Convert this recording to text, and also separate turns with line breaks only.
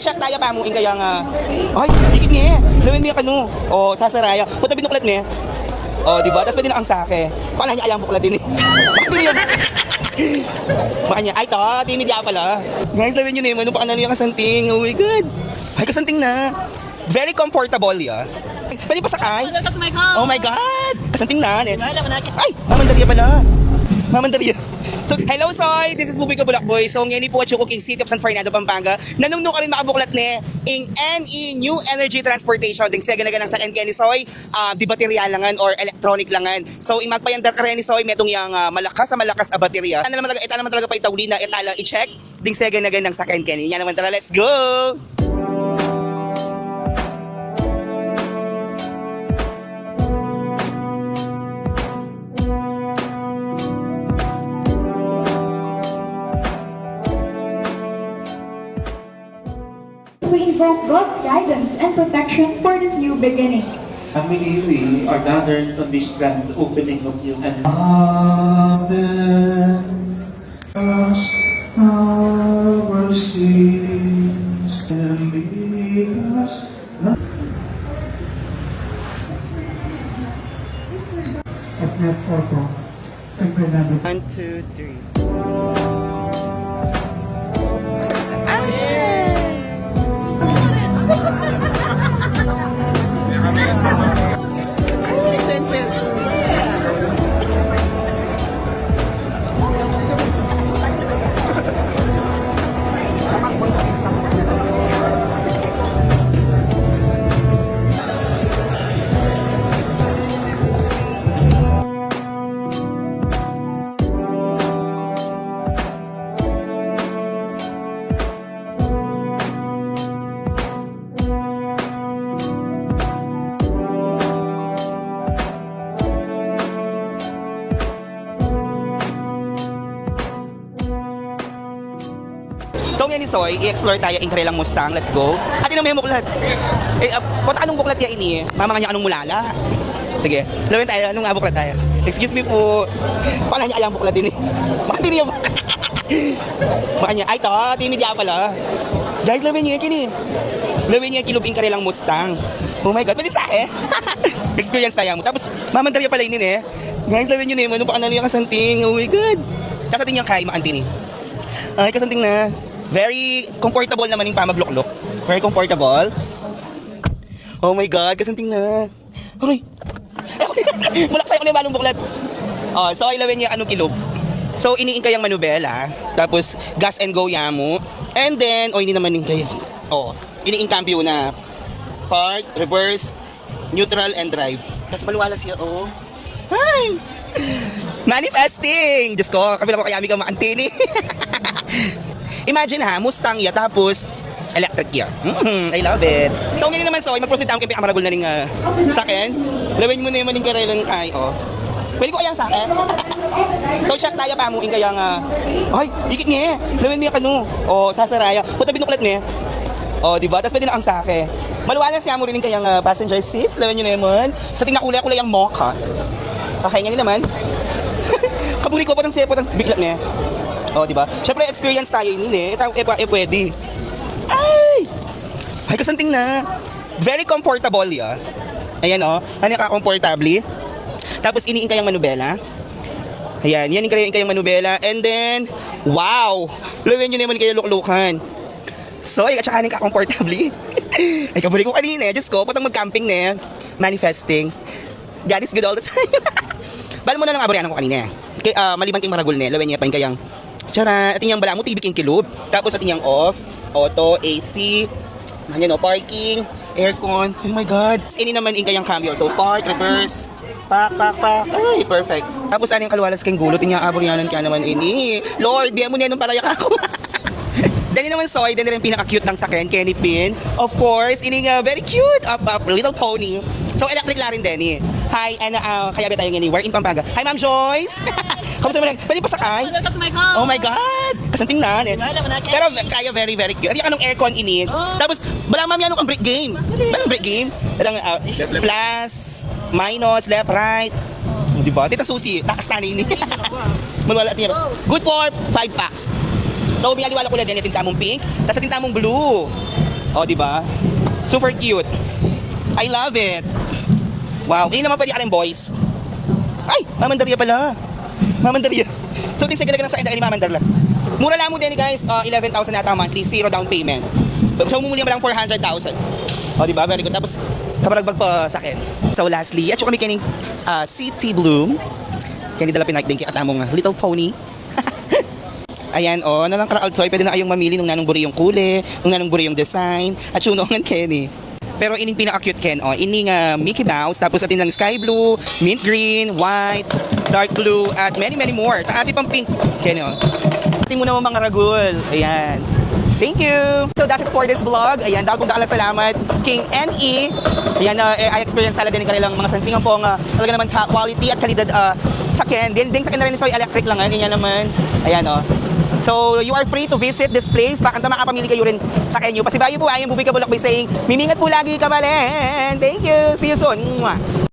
check tayo pamuin kaya nga. Ay, dikit niya. Lawin niya kanu. O, sasaraya. Punta binuklat niya. O, diba? Tapos pwede na ang sake. Pala niya ayang buklat din eh. Bakit niya? Makanya, ay to, timid niya pala. Guys, lawin nyo na yun. Ano pa ano yung kasanting? Oh my God. Ay, kasanting na. Very comfortable ya. Pwede pa sakay? Oh my God. Kasanting na. Ay, mamandariya pala. Mamandariya. So, hello Soy! This is Buboy Ka Bulak Boy. So, ngayon po at yung cooking city of San Fernando, Pampanga. Nanungno ka rin makabuklat ni in NE New Energy Transportation. Ding sega na ganang sa NK ni Soy, di baterya langan or electronic langan. So, imagpayandar ka rin ni Soy, metong yung malakas a baterya. Ita naman talaga pa itawli na itala i-check. Ding sega na ganang sa NK ni. Yan naman tala, let's go!
We invoke God's guidance and protection for this new beginning.
We are gathered on this grand opening of you and Amen. As our sins can lead us not. At that photo, San Fernando.
1, 2, 3. So ngayon ni Soy, i-explore tayo in Karelang Mustang. Let's go. At ino may buklat. Kung anong buklat yan ini, mama nga anong mulala. Sige, lawin tayo. Anong buklat tayo? Excuse me po. Pala niya ayang buklat din eh. Bakit niya ba? Makanya, ay to, timid niya pala. Guys, lawin niya kini. Lawin niya kilub in Karelang Mustang. Oh my God, pwede sa akin. Experience tayo mo. Tapos, mamandarya pala yun eh. Guys, lawin niyo na yun. Ano pa ano yung kasanting? Oh my God. Kasanting yung kay makantin eh. Ay, kasanting na. Very comfortable naman yung pamagluklok. Very comfortable. Oh my God, kasanting na. Aray. Mulak sa'yo ko na yung balong buklat. So, ilawin niya anong kilob. So, iniin kayang manubela. Tapos, gas and go yamo. And then, hindi naman yung kaya. Iniin cambio na. Park, reverse, neutral, and drive. Tapos, maluwala siya, Ay! Manifesting! Diyos ko, kabila ko kayami ka makantini. Imagine ha, Mustang ya, tapos electric ya. I love it. So ngayon naman so, mag-proceed tayo kay Amaragol na ning sakin. Lawin mo na yung maning karelang kay, Pwede ko kayang sakin? So check tayo pamuin kaya nga. Ay, dikit niya. Lawin niya kanu. Sasaraya. Punta binuklat niya. Diba? Tapos pwede na ang sake. Maluwala siya mo rin kayang passenger seat. Lawin niyo naman. Sa tingnan kulay ang mocha. Okay, ngayon naman. Kabuli ko pa ng sepot ang bigla niya. Diba? Siyempre, experience tayo yun eh. Pwede. Ay! Ay, kasanting na. Very comfortable ya. Ayan Ano ka-comfortably. Tapos, iniin kayang manubela. Ayan, yan yung kayang manubela. And then, wow! Lawin nyo naman kayo luklukan. So, at saka ka-comfortably. Ay, kabuli ko kanina. Diyos ko, patang mag-camping na manifesting. God is good all the time. Bala mo na lang aboryanan ko kanina. Maliban kayong maragol na. Lawin niya pa yung kayang Tiyara, ating yung bala mo, tibik yung kilob. Tapos ating yung off, auto, AC, parking, aircon. Oh my God. Ini naman yung kayang cambio. So, park, reverse, pak. Ay, perfect. Tapos ano yung kalwalas kayong gulot, aboryanan ka naman ini. Lord, diyan mo niya nung palayak ako. Dali naman Soy, dali rin pinaka-cute ng sakyan, Kenny Pin. Of course, ini nga very cute, up, little pony. So, electric la rin din Hi, and kaya ba tayo ngayon? We're in Pampanga. Hi, Ma'am Joyce! Kamusta mo lang? Pwede pa sakay? Oh my God! Kasanting na Pero kaya very, very cute. Anong aircon ini. Tapos, wala ma'am yan ang break game. Anong break game? Plus, minus, left, right. Diba? Tita Susi, takas tani ini. Malwala tira. Good for 5 packs. So, binaliwala ko lang din yung tintamong pink. Tapos tintamong blue. O, di ba? Super cute. I love it. Wow, hindi naman pwede ka rin, boys. Ay, Mamandaria pala. Mamandaria. So, din sa galaga ng sakit ni Mamandaria. Mura lang mo din, guys. 11,000 nata monthly, 0 down payment. So, mumuli mo lang 400,000. O, di ba? Very good. Tapos, kapalagbag pa sa akin. So, lastly, at syo kami kining City Bloom. Kaya nidala pinag din kaya katamong Little Pony. Ayan, nalang Altoy, pwede na kayong mamili nung nanong buri yung kulay, nung nanong buri yung design, at yun nung Kenny. Pero ining pinaka-cute Ken, ining Mickey Mouse, tapos atin lang sky blue, mint green, white, dark blue, at many more. Tsaka atin pang pink, Ken, Ating mo naman mga ragul. Ayan. Thank you! So that's it for this vlog. Ayan, dahil kong daalang salamat, King NE. Ayan, I experience talaga din kanilang mga santingan po talaga naman quality at kalidad sa Ken. Din sa Ken na rin so electric lang, ganyan naman. Ayan, So, you are free to visit this place. Baka makapamili kayo rin sa Kenyo. Pasibayo po, ayang bubi ka bulak by saying, mimingat po lagi ka, Balen. Thank you. See you soon. Mwah.